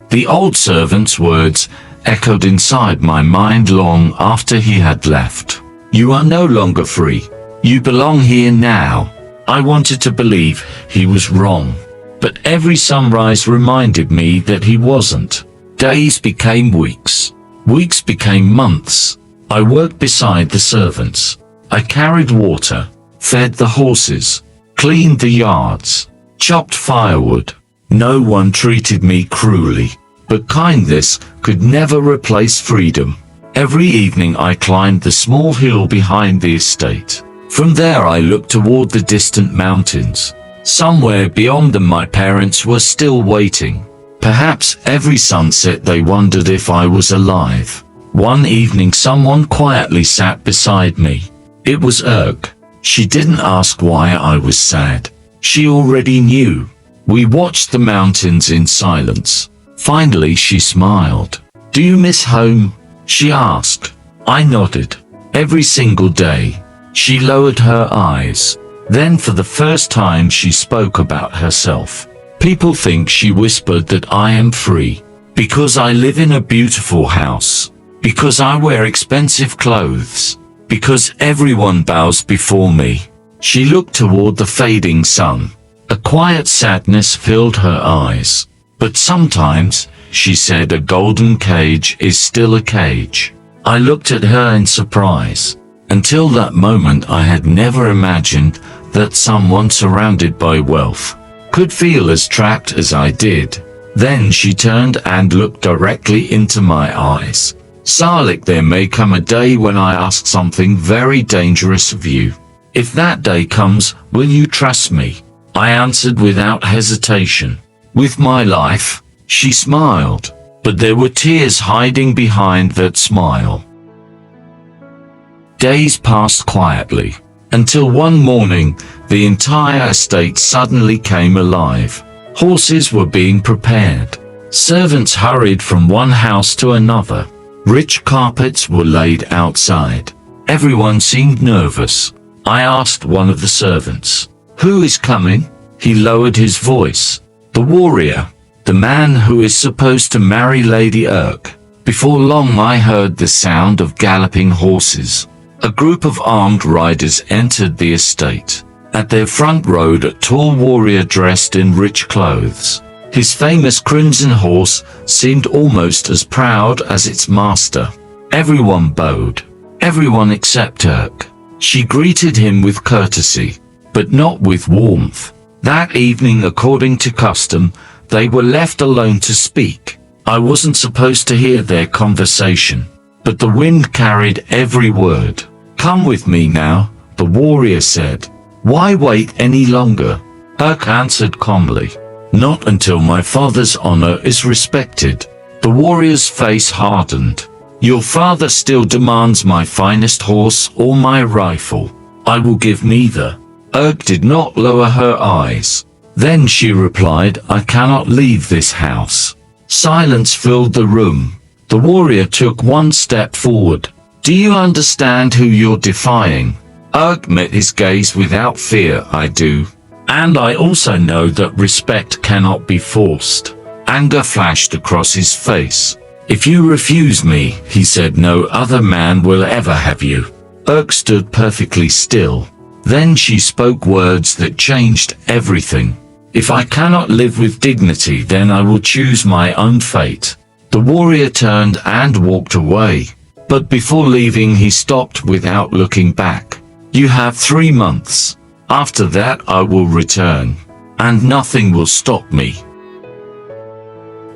The old servant's words echoed inside my mind long after he had left. You are no longer free. You belong here now. I wanted to believe he was wrong, but every sunrise reminded me that he wasn't. Days became weeks. Weeks became months. I worked beside the servants. I carried water, fed the horses, cleaned the yards, chopped firewood. No one treated me cruelly, but kindness could never replace freedom. Every evening I climbed the small hill behind the estate. From there I looked toward the distant mountains. Somewhere beyond them my parents were still waiting. Perhaps every sunset they wondered if I was alive. One evening someone quietly sat beside me. It was Erg. She didn't ask why I was sad. She already knew. We watched the mountains in silence. Finally she smiled. Do you miss home? She asked. I nodded. Every single day. She lowered her eyes. Then for the first time she spoke about herself. People think, she whispered, that I am free. Because I live in a beautiful house. Because I wear expensive clothes. Because everyone bows before me. She looked toward the fading sun. A quiet sadness filled her eyes. But sometimes, she said, a golden cage is still a cage. I looked at her in surprise. Until that moment I had never imagined that someone surrounded by wealth could feel as trapped as I did. Then she turned and looked directly into my eyes. Salik, there may come a day when I ask something very dangerous of you. If that day comes, will you trust me? I answered without hesitation. With my life. She smiled, but there were tears hiding behind that smile. Days passed quietly, until one morning, the entire estate suddenly came alive. Horses were being prepared. Servants hurried from one house to another. Rich carpets were laid outside. Everyone seemed nervous. I asked one of the servants, "Who is coming?" He lowered his voice. "The warrior. The man who is supposed to marry Lady Urk." Before long I heard the sound of galloping horses. A group of armed riders entered the estate. At their front rode a tall warrior dressed in rich clothes. His famous crimson horse seemed almost as proud as its master. Everyone bowed. Everyone except Urk. She greeted him with courtesy, but not with warmth. That evening, according to custom, they were left alone to speak. I wasn't supposed to hear their conversation, but the wind carried every word. "Come with me now," the warrior said. "Why wait any longer?" Urk answered calmly. "Not until my father's honor is respected." The warrior's face hardened. "Your father still demands my finest horse or my rifle. I will give neither." Urk did not lower her eyes. Then she replied, "I cannot leave this house." Silence filled the room. The warrior took one step forward. "Do you understand who you're defying?" Urk met his gaze without fear. "I do. And I also know that respect cannot be forced." Anger flashed across his face. "If you refuse me," he said, "no other man will ever have you." Urk stood perfectly still. Then she spoke words that changed everything. "If I cannot live with dignity, then I will choose my own fate." The warrior turned and walked away. But before leaving he stopped without looking back. "You have 3 months. After that I will return. And nothing will stop me."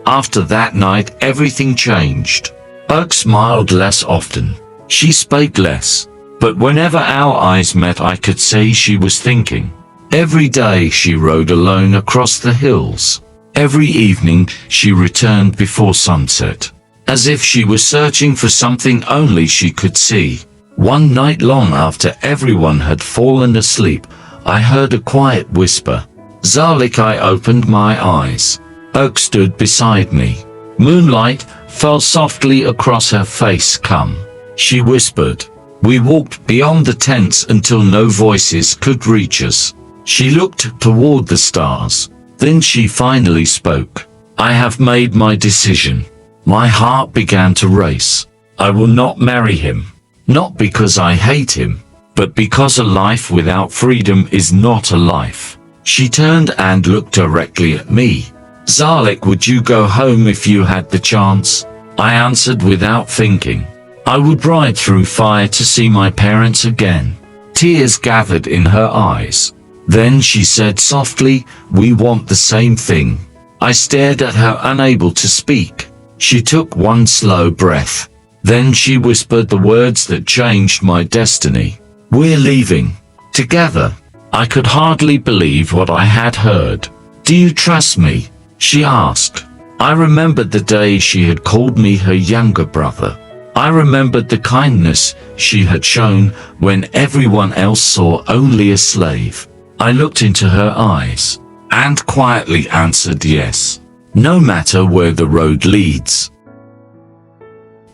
After that night everything changed. Urk smiled less often. She spoke less. But whenever our eyes met I could see she was thinking. Every day she rode alone across the hills. Every evening she returned before sunset, as if she was searching for something only she could see. One night, long after everyone had fallen asleep, I heard a quiet whisper. "Zalik." I opened my eyes. Urk stood beside me. Moonlight fell softly across her face. "Come," she whispered. We walked beyond the tents until no voices could reach us. She looked toward the stars. Then she finally spoke. I have made my decision. My heart began to race. I will not marry him. Not because I hate him, but because a life without freedom is not a life. She turned and looked directly at me. Zalek, would you go home if you had the chance? I answered without thinking. I would ride through fire to see my parents again. Tears gathered in her eyes. Then she said softly, we want the same thing. I stared at her, unable to speak. She took one slow breath. Then she whispered the words that changed my destiny. We're leaving. Together. I could hardly believe what I had heard. Do you trust me? She asked. I remembered the day she had called me her younger brother. I remembered the kindness she had shown when everyone else saw only a slave. I looked into her eyes and quietly answered yes, no matter where the road leads.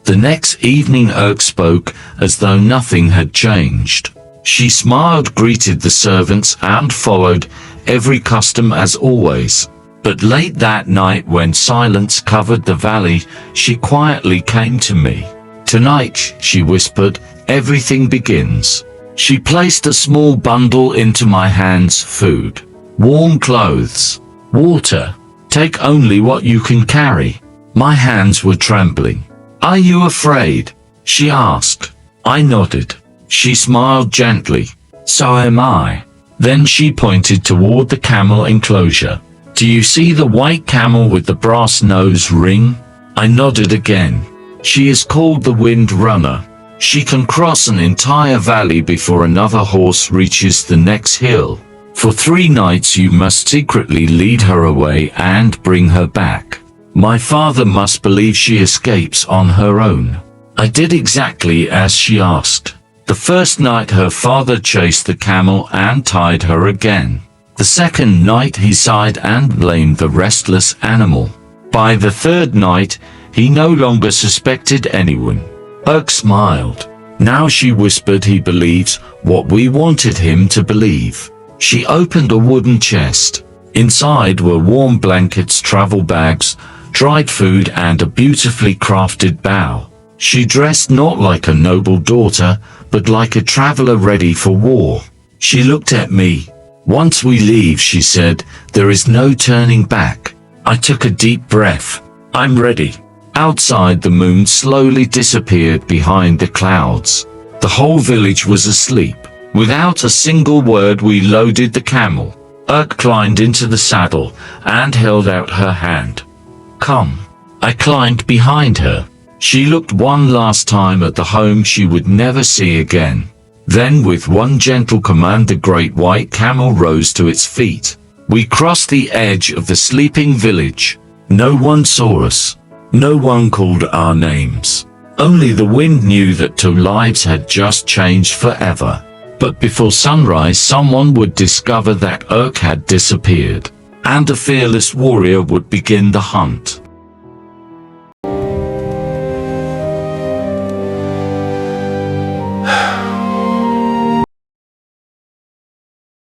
The next evening Erk spoke as though nothing had changed. She smiled, greeted the servants, and followed every custom as always. But late that night, when silence covered the valley, she quietly came to me. Tonight, she whispered, everything begins. She placed a small bundle into my hands, food, warm clothes, water. Take only what you can carry. My hands were trembling. Are you afraid? She asked. I nodded. She smiled gently. So am I. Then she pointed toward the camel enclosure. Do you see the white camel with the brass nose ring? I nodded again. She is called the Wind Runner. She can cross an entire valley before another horse reaches the next hill. For 3 nights you must secretly lead her away and bring her back. My father must believe she escapes on her own. I did exactly as she asked. The first night her father chased the camel and tied her again. The second night he sighed and blamed the restless animal. By the third night, he no longer suspected anyone. Erk smiled. Now, she whispered, he believes what we wanted him to believe. She opened a wooden chest. Inside were warm blankets, travel bags, dried food, and a beautifully crafted bow. She dressed not like a noble daughter, but like a traveler ready for war. She looked at me. Once we leave, she said, there is no turning back. I took a deep breath. I'm ready. Outside, the moon slowly disappeared behind the clouds. The whole village was asleep. Without a single word, we loaded the camel. Erk climbed into the saddle and held out her hand. Come. I climbed behind her. She looked one last time at the home she would never see again. Then, with one gentle command, the great white camel rose to its feet. We crossed the edge of the sleeping village. No one saw us. No one called our names. Only the wind knew that 2 lives had just changed forever. But before sunrise, someone would discover that Erk had disappeared, and a fearless warrior would begin the hunt.